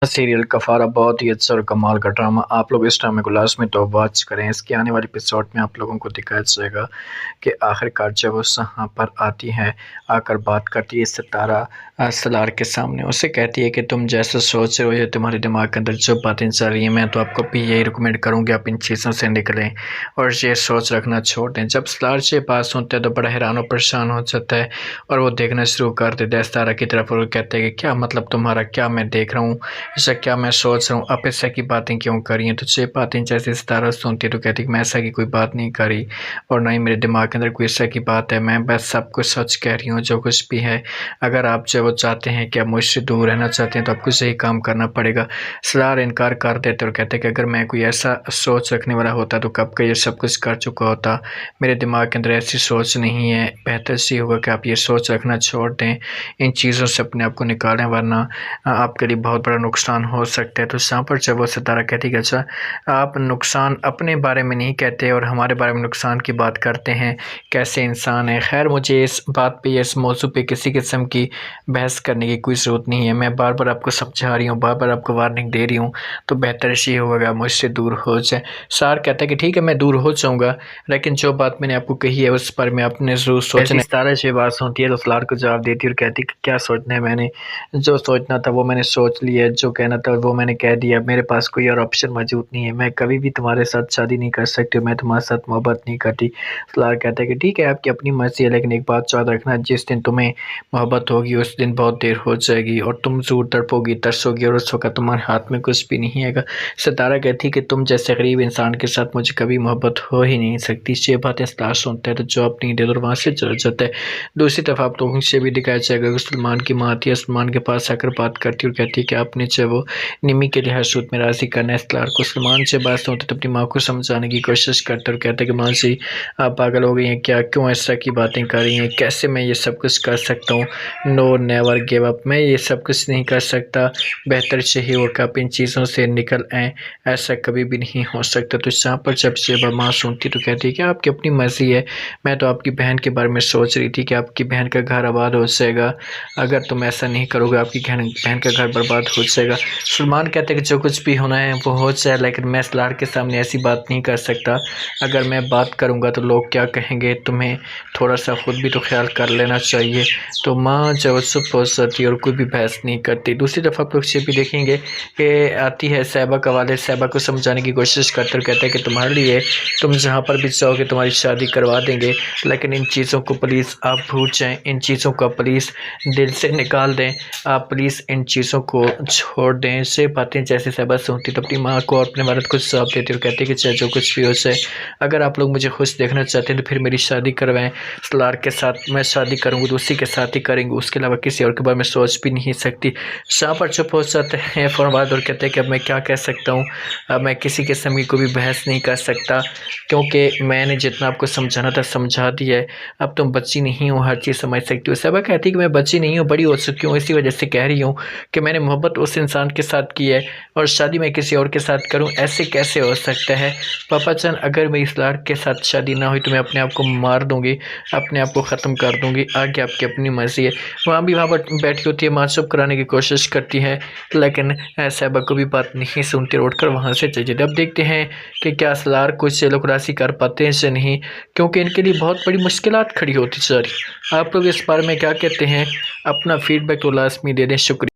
Serial कफारा बहुत ही अच्छा और कमाल का ड्रामा। आप लोग इस ड्रामे को लाजमी तो वॉच करें। इसके आने वाले एपिसोड में आप लोगों को दिखाया जाएगा कि आखिरकार जब वो यहाँ पर आती है, आकर बात करती है सितारा सलार के सामने, उसे कहती है कि तुम जैसा सोच रहे हो या तुम्हारे दिमाग के अंदर जो बातें चल रही हैं, मैं तो आपको भी यही रिकमेंड करूँगी आप इन चीज़ों से निकलें और ये सोच रखना छोड़ दें। जब सलार से पास होते हैं तो बड़ा हैरान और परेशान हो जाता है और वो देखना शुरू कर देता है सितारा की तरफ और कहते हैं कि क्या मतलब तुम्हारा, क्या मैं देख रहा हूँ, ऐसा क्या मैं सोच रहा हूँ, आप ऐसा की बातें क्यों करी हैं। तो ये बातें जैसे सितारा सुनती है तो कहती है कि मैं ऐसा की कोई बात नहीं करी और ना ही मेरे दिमाग के अंदर कोई ऐसा की बात है, मैं बस सब कुछ सच कह रही हूँ जो कुछ भी है। अगर आप जो वो चाहते हैं कि आप मुझसे दूर रहना चाहते हैं तो आपको सही काम करना पड़ेगा। सलार इनकार कर देते और कहते हैं कि अगर मैं कोई ऐसा सोच रखने वाला होता तो कब का ये सब कुछ कर चुका होता, मेरे दिमाग के अंदर ऐसी सोच नहीं है। बेहतर सी होगा कि आप ये सोच रखना छोड़ दें, इन चीज़ों से अपने आप को निकालें, वरना आपके लिए बहुत बड़ा नुकसान हो सकता है। तो यहाँ पर जब वो सितारा कहती कि अच्छा आप नुकसान अपने बारे में नहीं कहते और हमारे बारे में नुकसान की बात करते हैं, कैसे इंसान है। खैर मुझे इस बात पे, इस मौजू पे किसी किस्म की बहस करने की कोई ज़रूरत नहीं है। मैं बार बार आपको समझा रही हूँ, बार बार आपको वार्निंग दे रही हूँ, तो बेहतर ये होगा मुझसे दूर हो जाए। सार कहता है कि ठीक है मैं दूर हो जाऊँगा, लेकिन जो बात मैंने आपको कही है उस पर मैं अपने ज़रूर सोचना। सितारा से बात सुनती है तो सलार को जवाब देती है और कहती है कि क्या सोचना है, मैंने जो सोचना था वो मैंने सोच लिया, जो कहना था वो मैंने कह दिया, मेरे पास कोई और ऑप्शन मौजूद नहीं है। मैं कभी भी तुम्हारे साथ शादी नहीं कर सकती, मैं तुम्हारे साथ मोहब्बत नहीं करती। सलार कहता है कि ठीक है आपकी अपनी मर्ज़ी है, लेकिन एक बात याद रखना, जिस दिन तुम्हें मोहब्बत होगी उस दिन बहुत देर हो जाएगी और तुम ज़रूर तड़पोगी, तरसोगी और उस वक़्त तुम्हारे हाथ में कुछ भी नहीं आएगा। सितारा कहती है कि तुम जैसे गरीब इंसान के साथ मुझे कभी मोहब्बत हो ही नहीं सकती। ये बातें सलार सुनता है तो जवाब नहीं देता और वहाँ से चला जाता है। दूसरी तरफ आप लोगों से भी दिखाया जाएगा कि सलमान की माँ आती है, सलमान के पास आकर बात करती है और कहती है कि आपने जो वो निमी के लिहाज सूद में राज़ी करना है। सलार को सलमान से बात सुनते तो अपनी माँ को समझाने की कोशिश करते और कहते कि माँ जी आप पागल हो गई हैं क्या, क्यों ऐसा की बातें कर रही हैं, कैसे मैं ये सब कुछ कर सकता हूँ, नो नेवर गिव अप, मैं ये सब कुछ नहीं कर सकता, बेहतर चाहिए हो कि आप इन चीज़ों से निकल आएँ, ऐसा कभी भी नहीं हो सकता। तो यहाँ पर जब से माँ सुनती तो कहती है कि आपकी अपनी मर्ज़ी है, मैं तो आपकी बहन के बारे में सोच रही थी कि आपकी बहन का घर आबाद हो जाएगा, अगर तुम ऐसा नहीं करोगे आपकी बहन का घर बर्बाद हो जाएगा। सलमान कहते हैं कि जो कुछ भी होना है वो हो जाए, लेकिन मैं सलार के सामने ऐसी बात नहीं कर सकता, अगर मैं बात करूंगा तो लोग क्या कहेंगे, तुम्हें थोड़ा सा खुद भी तो ख्याल कर लेना चाहिए। तो माँ जो चुप हो जाती है और कोई भी बहस नहीं करती। दूसरी तरफ आप लोग ये भी देखेंगे कि आती है साहिबा का वालिद, साहिबा को समझाने की कोशिश करते और कहते हैं कि तुम्हारे लिए तुम जहाँ पर भी चाहोगे तुम्हारी शादी करवा देंगे, लेकिन इन चीज़ों को प्लीज़ आप भूल जाएँ, इन चीज़ों को प्लीज़ दिल से निकाल दें, आप प्लीज़ इन चीज़ों को छोड़ दें। से बातें जैसे साहिबा सुनती तो अपनी माँ को और अपने वालिद को जवाब देती और कहती कि चाहे जो कुछ भी हो जाए, अगर आप लोग मुझे खुश देखना चाहते हैं तो फिर मेरी शादी करवाएं, सलार के साथ मैं शादी करूँगी तो उसी के साथ ही करेंगे, उसके अलावा किसी और के बारे में सोच भी नहीं सकती। शाह पर चुप हो जाते हैं फरमाद और कहते हैं कि अब मैं क्या कह सकता हूँ, अब मैं किसी किस्म की कोई भी बहस नहीं कर सकता, क्योंकि मैंने जितना आपको समझाना था समझा दिया है, अब तुम बच्ची नहीं हो, हर चीज़ समझ सकती हो। साहिबा कहती है कि मैं बच्ची नहीं हूँ, बड़ी हो चुकी हूँ, इसी वजह से कह रही हूँ कि मैंने मोहब्बत उस इंसान के साथ की है और शादी मैं किसी और के साथ करूं, ऐसे कैसे हो सकता है। पापा चंद अगर मेरी सलार के साथ शादी ना हुई तो मैं अपने आप को मार दूंगी, अपने आप को ख़त्म कर दूंगी, आगे आपकी अपनी मर्ज़ी है। वहाँ पर बैठी होती है, माँ चुप कराने की कोशिश करती है, लेकिन साहिबा को भी बात नहीं सुनती, उठ कर वहाँ से चली जाती। अब देखते हैं कि क्या सलार कुछ लोग राशि कर पाते हैं से नहीं, क्योंकि इनके लिए बहुत बड़ी मुश्किलात खड़ी होती जा रही। आप लोग इस बारे में क्या कहते हैं, अपना फीडबैक तो लाजमी दे दें। शुक्रिया।